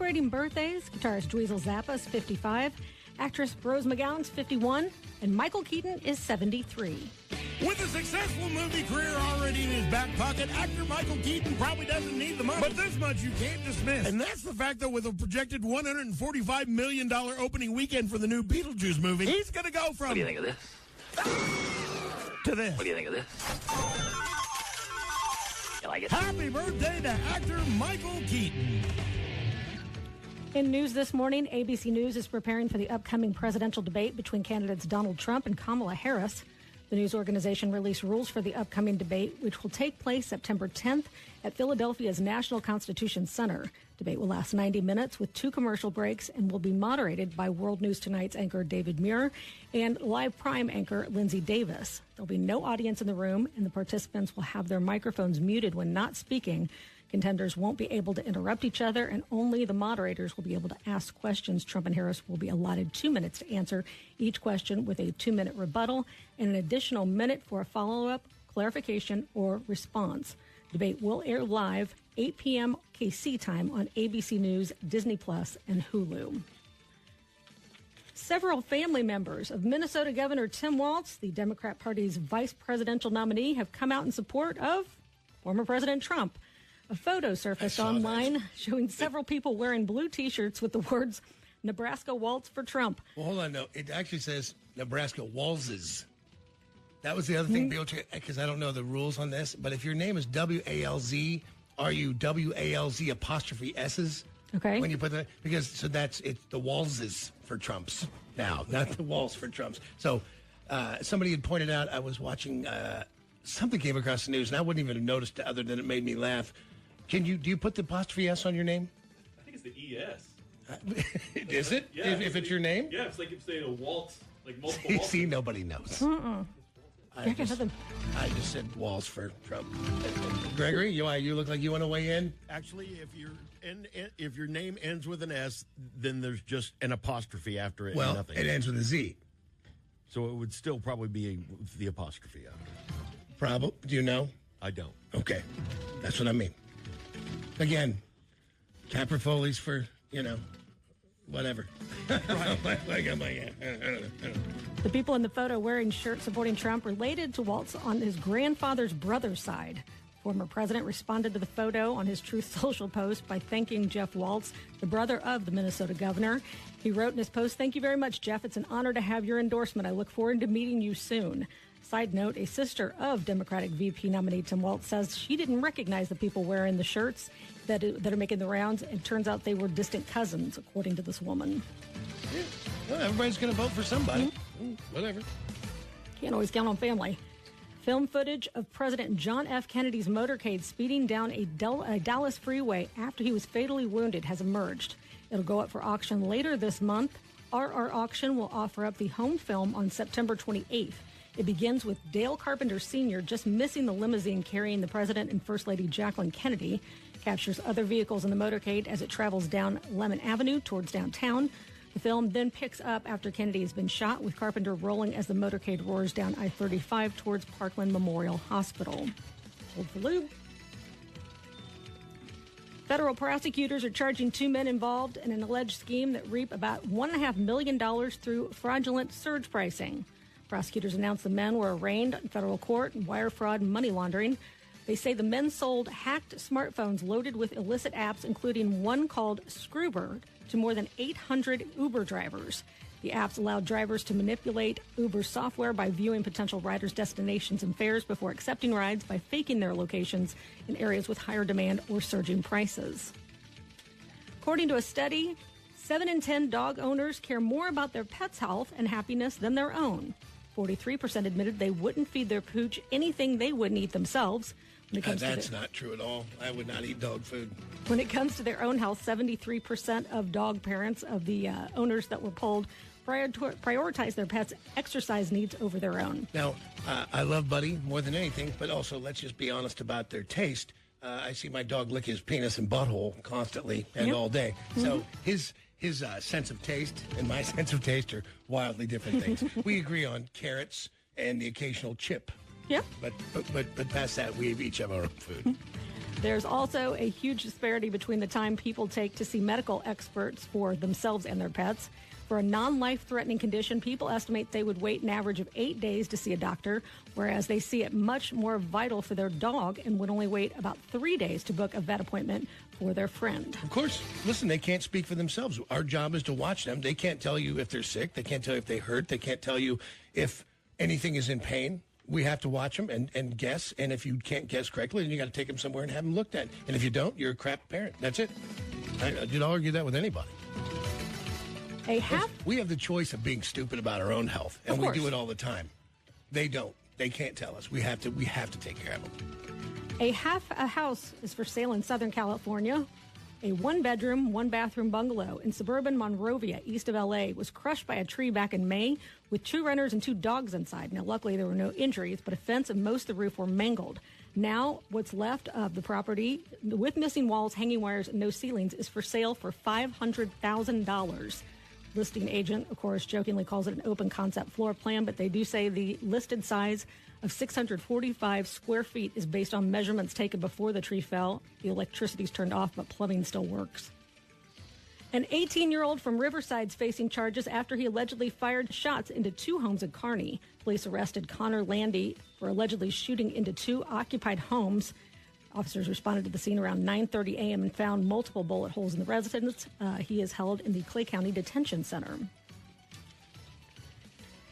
Celebrating birthdays, guitarist Dweezil Zappa is 55, actress Rose McGowan's 51, and Michael Keaton is 73. With a successful movie career already in his back pocket, actor Michael Keaton probably doesn't need the money. But this much you can't dismiss. And that's the fact that with a projected $145 million opening weekend for the new Beetlejuice movie, he's going to go from... What do you think of this? To this. What do you think of this? You like it? Happy birthday to actor Michael Keaton. In news this morning, ABC News is preparing for the upcoming presidential debate between candidates Donald Trump and Kamala Harris. The news organization released rules for the upcoming debate, which will take place September 10th at Philadelphia's National Constitution Center. Debate will last 90 minutes with 2 commercial breaks and will be moderated by World News Tonight's anchor David Muir and Live Prime anchor Lindsay Davis. There'll be no audience in the room, and the participants will have their microphones muted when not speaking. Contenders won't be able to interrupt each other, and only the moderators will be able to ask questions. Trump and Harris will be allotted 2 minutes to answer each question with a 2-minute rebuttal and an additional minute for a follow-up, clarification, or response. Debate will air live 8 p.m. KC time on ABC News, Disney Plus, and Hulu. Several family members of Minnesota Governor Tim Walz, the Democrat Party's vice presidential nominee, have come out in support of former President Trump. A photo surfaced online showing several people wearing blue T-shirts with the words, Nebraska Waltz for Trump. Well, hold on. No, it actually says Nebraska Walzes. That was the other thing, because I don't know the rules on this, but if your name is W-A-L-Z, are you W-A-L-Z apostrophe S's? Okay. When you put that, because so it's the Walzes for Trumps now, not the Waltz for Trumps. So somebody had pointed out, I was watching, something came across the news, and I wouldn't even have noticed it other than it made me laugh. Do you put the apostrophe S on your name? I think it's the ES. Is it? Yeah, if it's your name? Yeah, it's like if saying a waltz, like multiple waltzes. See, nobody knows. I just said walls for Trump. Gregory, you look like you want to weigh in? Actually, if your name ends with an S, then there's just an apostrophe after it. Well, and nothing. It ends with a Z. So it would still probably be the apostrophe after it. Probably. Do you know? I don't. Okay. That's what I mean. Again, Caprifolli's for, whatever. Right. The people in the photo wearing shirts supporting Trump related to Waltz on his grandfather's brother's side. Former president responded to the photo on his Truth Social post by thanking Jeff Waltz, the brother of the Minnesota governor. He wrote in his post, "Thank you very much, Jeff. It's an honor to have your endorsement. I look forward to meeting you soon." Side note, a sister of Democratic VP nominee Tim Waltz says she didn't recognize the people wearing the shirts that are making the rounds. It turns out they were distant cousins, according to this woman. Yeah. Well, everybody's going to vote for somebody. Whatever. Can't always count on family. Film footage of President John F. Kennedy's motorcade speeding down a Dallas freeway after he was fatally wounded has emerged. It'll go up for auction later this month. RR Auction will offer up the home film on September 28th. It begins with Dale Carpenter Sr. just missing the limousine carrying the president and First Lady Jacqueline Kennedy. Captures other vehicles in the motorcade as it travels down Lemon Avenue towards downtown. The film then picks up after Kennedy has been shot, with Carpenter rolling as the motorcade roars down I-35 towards Parkland Memorial Hospital. Hold for lube. Federal prosecutors are charging 2 men involved in an alleged scheme that reap about $1.5 million through fraudulent surge pricing. Prosecutors announced the men were arraigned in federal court in wire fraud and money laundering. They say the men sold hacked smartphones loaded with illicit apps, including one called Screwbird, to more than 800 Uber drivers. The apps allowed drivers to manipulate Uber software by viewing potential riders' destinations and fares before accepting rides by faking their locations in areas with higher demand or surging prices. According to a study, 7 in 10 dog owners care more about their pet's health and happiness than their own. 43% admitted they wouldn't feed their pooch anything they wouldn't eat themselves. That's not true at all. I would not eat dog food. When it comes to their own health, 73% of dog parents of the owners that were polled prioritize their pets' exercise needs over their own. Now, I love Buddy more than anything, but also let's just be honest about their taste. I see my dog lick his penis and butthole constantly and all day. Mm-hmm. So his sense of taste and my sense of taste are wildly different things. We agree on carrots and the occasional chip. Yep. But past that, we each have our own food. There's also a huge disparity between the time people take to see medical experts for themselves and their pets. For a non-life-threatening condition, people estimate they would wait an average of 8 days to see a doctor, whereas they see it much more vital for their dog and would only wait about 3 days to book a vet appointment for their friend. Of course. Listen, they can't speak for themselves. Our job is to watch them. They can't tell you if they're sick. They can't tell you if they hurt. They can't tell you if anything is in pain. We have to watch them and guess. And if you can't guess correctly, then you got to take them somewhere and have them looked at. And if you don't, you're a crap parent. That's it. You'd argue that with anybody. We have the choice of being stupid about our own health, and we do it all the time. They don't. They can't tell us. We have to take care of them. A house is for sale in Southern California. A one-bedroom, one-bathroom bungalow in suburban Monrovia, east of L.A., was crushed by a tree back in May with 2 renters and 2 dogs inside. Now, luckily, there were no injuries, but a fence and most of the roof were mangled. Now, what's left of the property, with missing walls, hanging wires, and no ceilings, is for sale for $500,000. Listing agent, of course, jokingly calls it an open concept floor plan, but they do say the listed size of 645 square feet is based on measurements taken before the tree fell. The electricity's turned off, but plumbing still works. An 18-year-old from Riverside's facing charges after he allegedly fired shots into 2 homes in Kearney. Police arrested Connor Landy for allegedly shooting into 2 occupied homes. Officers responded to the scene around 9:30 a.m. and found multiple bullet holes in the residence. He is held in the Clay County Detention Center.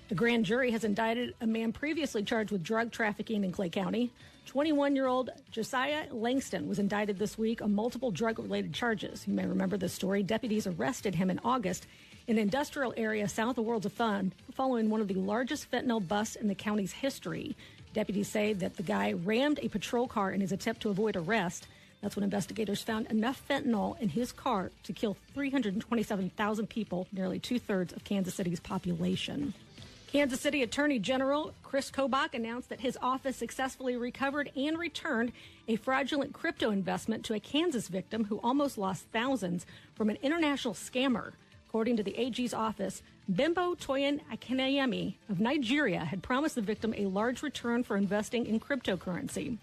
The grand jury has indicted a man previously charged with drug trafficking in Clay County. 21-year-old Josiah Langston was indicted this week on multiple drug-related charges. You may remember this story. Deputies arrested him in August in an industrial area south of Worlds of Fun following one of the largest fentanyl busts in the county's history. Deputies say that the guy rammed a patrol car in his attempt to avoid arrest. That's when investigators found enough fentanyl in his car to kill 327,000 people, nearly 2/3 of Kansas City's population. Kansas City Attorney General Chris Kobach announced that his office successfully recovered and returned a fraudulent crypto investment to a Kansas victim who almost lost thousands from an international scammer. According to the AG's office, Bimbo Toyin Akinayemi of Nigeria had promised the victim a large return for investing in cryptocurrency.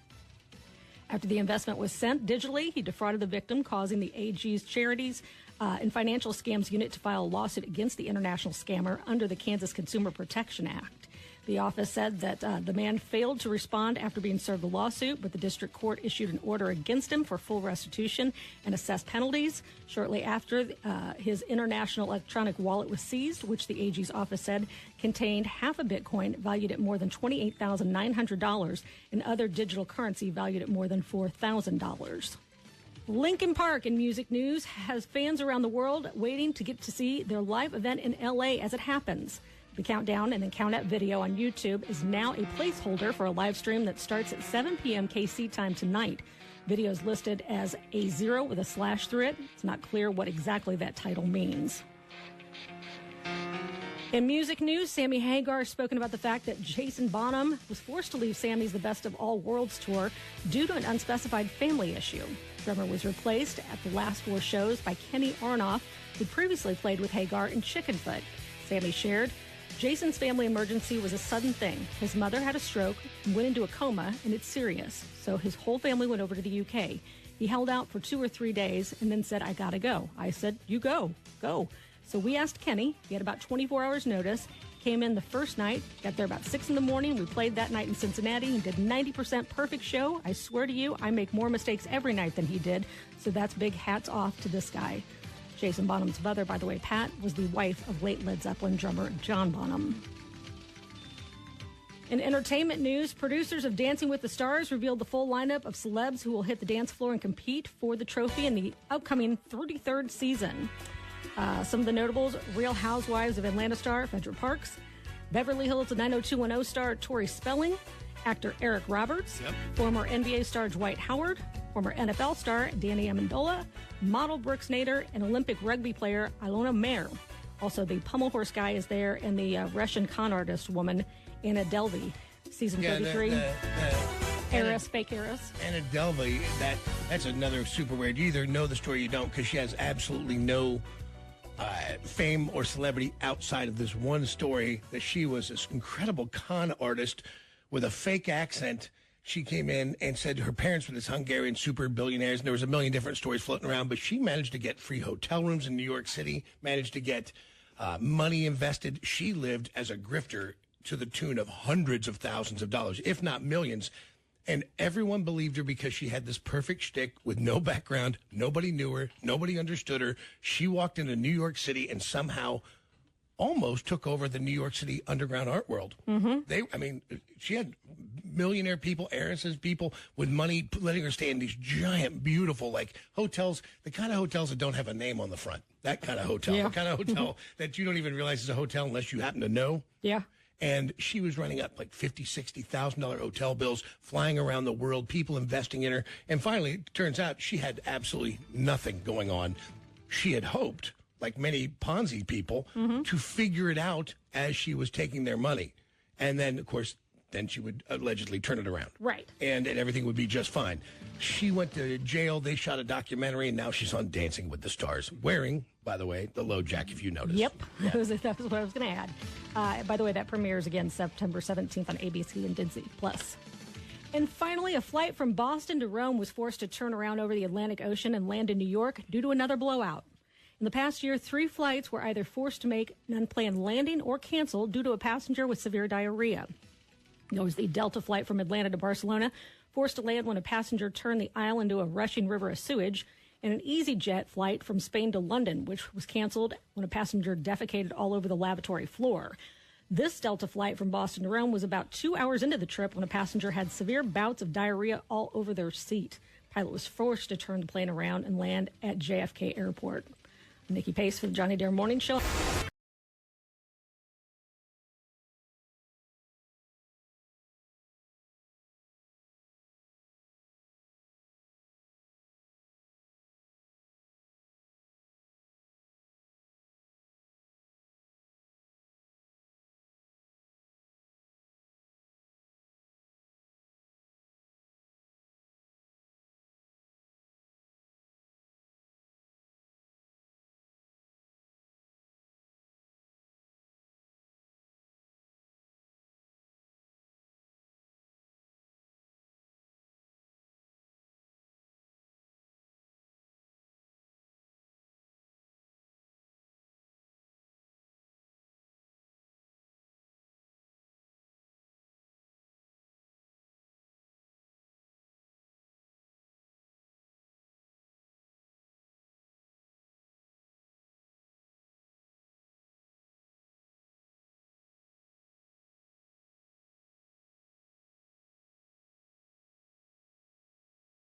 After the investment was sent digitally, he defrauded the victim, causing the AG's Charities and Financial Scams Unit to file a lawsuit against the international scammer under the Kansas Consumer Protection Act. The office said that the man failed to respond after being served the lawsuit, but the district court issued an order against him for full restitution and assessed penalties. Shortly after, his international electronic wallet was seized, which the AG's office said contained half a Bitcoin valued at more than $28,900 and other digital currency valued at more than $4,000. Linkin Park in music news has fans around the world waiting to get to see their live event in L.A. as it happens. The countdown and then count out video on YouTube is now a placeholder for a live stream that starts at 7 p.m. KC time tonight. Video is listed as a 0 with a slash through it. It's not clear what exactly that title means. In music news, Sammy Hagar has spoken about the fact that Jason Bonham was forced to leave Sammy's The Best of All Worlds tour due to an unspecified family issue. Drummer was replaced at the last 4 shows by Kenny Arnoff, who previously played with Hagar in Chickenfoot. Sammy shared, Jason's family emergency was a sudden thing. His mother had a stroke and went into a coma, and it's serious. So his whole family went over to the UK. He held out for 2 or 3 days and then said, I gotta go. I said, you go. So we asked Kenny. He had about 24 hours notice. Came in the first night, got there about 6 in the morning. We played that night in Cincinnati and did 90% perfect show. I swear to you, I make more mistakes every night than he did. So that's big hats off to this guy. Jason Bonham's mother, by the way, Pat, was the wife of late Led Zeppelin drummer John Bonham. In entertainment news, producers of Dancing with the Stars revealed the full lineup of celebs who will hit the dance floor and compete for the trophy in the upcoming 33rd season. Some of the notables, Real Housewives of Atlanta star Phaedra Parks, Beverly Hills 90210 star Tori Spelling, actor Eric Roberts, former NBA star Dwight Howard, former NFL star Danny Amendola, model Brooks Nader, and Olympic rugby player Ilona Mayer. Also, the pommel horse guy is there, and the Russian con artist woman Anna Delvey. Season 33. Fake heiress. Anna Delvey, that's another super weird. You either know the story or you don't, because she has absolutely no fame or celebrity outside of this one story that she was this incredible con artist with a fake accent She came in and said her parents were this Hungarian super billionaires, and there was a million different stories floating around, but she managed to get free hotel rooms in New York City, managed to get money invested. She lived as a grifter to the tune of hundreds of thousands of dollars, if not millions. And everyone believed her because she had this perfect shtick with no background. Nobody knew her. Nobody understood her. She walked into New York City and somehow almost took over the New York City underground art world. She had millionaire people, heiresses, people with money letting her stay in these giant, beautiful, like hotels, the kind of hotels that don't have a name on the front. That kind of hotel, the kind of hotel that you don't even realize is a hotel unless you happen to know. Yeah. And she was running up like $50,000, $60,000 hotel bills, flying around the world, people investing in her. And finally, it turns out she had absolutely nothing going on. She had hoped, like many Ponzi people, to figure it out as she was taking their money. And then, of course, then she would allegedly turn it around. Right. And everything would be just fine. She went to jail. They shot a documentary, and now she's on Dancing with the Stars, wearing, by the way, the low jack, if you noticed. Yep. Yeah. That was what I was going to add. By the way, that premieres again September 17th on ABC and Disney+. And finally, a flight from Boston to Rome was forced to turn around over the Atlantic Ocean and land in New York due to another blowout. In the past year, 3 flights were either forced to make an unplanned landing or canceled due to a passenger with severe diarrhea. There was the Delta flight from Atlanta to Barcelona, forced to land when a passenger turned the aisle into a rushing river of sewage, and an EasyJet flight from Spain to London, which was canceled when a passenger defecated all over the lavatory floor. This Delta flight from Boston to Rome was about 2 hours into the trip when a passenger had severe bouts of diarrhea all over their seat. Pilot was forced to turn the plane around and land at JFK Airport. Nycki Pace for the Johnny Dare Morning Show.